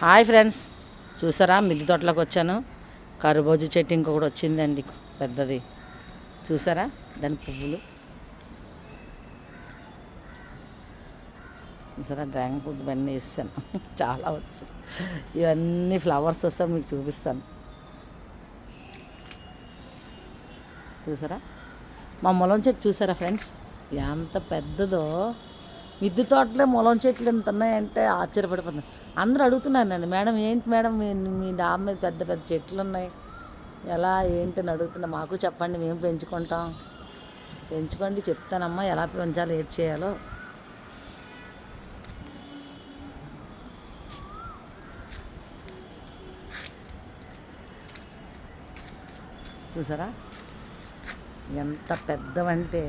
Hi friends, చూసారా మిద్దె తోటలోకి వచ్చాను. కర్బూజా చెట్టు ఇంకొకటి వచ్చిందండి పెద్దది. చూసారా దాని పువ్వులు. చూసారా డ్రాగన్ ఫ్రూట్ ఇవన్నీ వేసాను. చాలా వచ్చాయి. ఇవన్నీ ఫ్లవర్స్ వస్తాయి, మీకు చూపిస్తాను. చూసారా మా ములం చెట్టు చూసారా ఫ్రెండ్స్, ఎంత పెద్దదో. మిద్దె తోటలో ములం చెట్లు ఎంత ఉన్నాయంటే ఆశ్చర్యపడిపోతుంది. అందరూ అడుగుతున్నారు నన్ను, మేడం ఏంటి మేడం మీ డాబా మీద పెద్ద పెద్ద చెట్లు ఉన్నాయి, ఎలా ఏంటి అని అడుగుతున్నా. మాకు చెప్పండి, మేము పెంచుకుంటాం. పెంచుకోండి, చెప్తానమ్మా ఎలా పెంచాలో ఏది చేయాలో. చూసారా ఎంత పెద్దవంటే,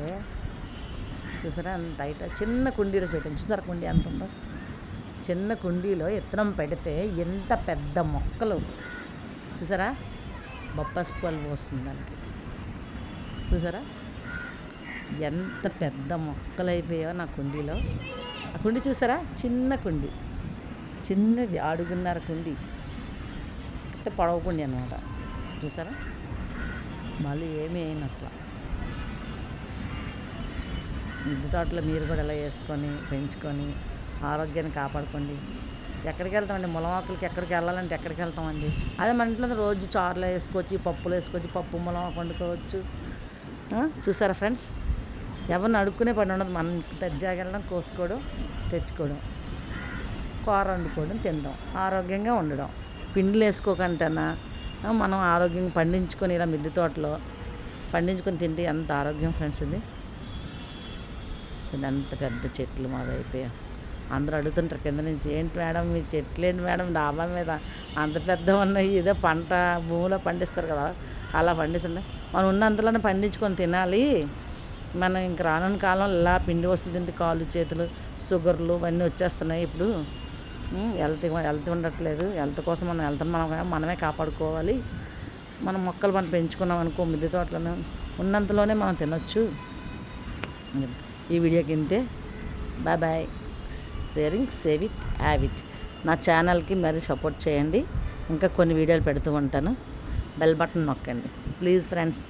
చూసారా అంత హైట్. చిన్న కుండీలో పెట్టాను. చూసారా కుండీ ఎంత ఉందో. చిన్న కుండీలో విత్తనం పెడితే ఎంత పెద్ద మొక్కలు. చూసారా బొప్పాసి పళ్ళు పోస్తుంది దానికి. చూసారా ఎంత పెద్ద మొక్కలు అయిపోయాయో నా కుండీలో. ఆ కుండీ చూసారా, చిన్న కుండీ, చిన్నది 6.5 కుండీ, పొడవు కుండీ అనమాట. చూసారా మళ్ళీ ఏమీ అయిన అసలు. మిద్దె తోటలో మీరు కూడా ఎలా వేసుకొని పెంచుకొని ఆరోగ్యాన్ని కాపాడుకోండి. ఎక్కడికి వెళ్తామండి, ములమాకులకి ఎక్కడికి వెళ్ళాలంటే ఎక్కడికి వెళ్తామండి. అదే మన ఇంట్లో రోజు చారులో వేసుకోవచ్చు, పప్పులో వేసుకోవచ్చు, పప్పు ములమాకు వండుకోవచ్చు. చూసారా ఫ్రెండ్స్, ఎవరిని అడుక్కునే పని ఉండదు. మనం తెచ్చాకెళ్ళడం, కోసుకోవడం, తెచ్చుకోవడం, కూర వండుకోవడం, తినడం, ఆరోగ్యంగా ఉండడం. పిండిలు వేసుకోకంటేనా మనం ఆరోగ్యంగా పండించుకొని ఇలా మిద్దె తోటలో పండించుకొని తింటే ఎంత ఆరోగ్యం ఫ్రెండ్స్. ఇది చూడండి ఎంత పెద్ద చెట్లు మావి అయిపోయా. అందరూ అడుగుతుంటారు కింద నుంచి, ఏంటి మేడం మీ చెట్లు ఏంటి మేడం డాబా మీద అంత పెద్ద ఉన్నాయి, ఏదో పంట భూమిలో పండిస్తారు కదా అలా పండిస్తుండే. మనం ఉన్నంతలోనే పండించుకొని తినాలి. మనం ఇంక రానున్న కాలంలో ఇలా పిండి వస్తువులు తింటే కాళ్ళు చేతులు షుగర్లు ఇవన్నీ వచ్చేస్తున్నాయి. ఇప్పుడు హెల్త్ ఉండట్లేదు. హెల్త్ కోసం మనం మనమే కాపాడుకోవాలి. మనం మొక్కలు మనం పెంచుకున్నాం అనుకో, మిద్దె తోటలోనే ఉన్నంతలోనే మనం తినొచ్చు. ఈ వీడియోకి ఇంతే. Bye bye. Sharing, save it, have it. నా ఛానల్కి మరి సపోర్ట్ చేయండి. ఇంకా కొన్ని వీడియోలు పెడుతూ ఉంటాను. బెల్ బటన్ నొక్కండి ప్లీజ్ ఫ్రెండ్స్.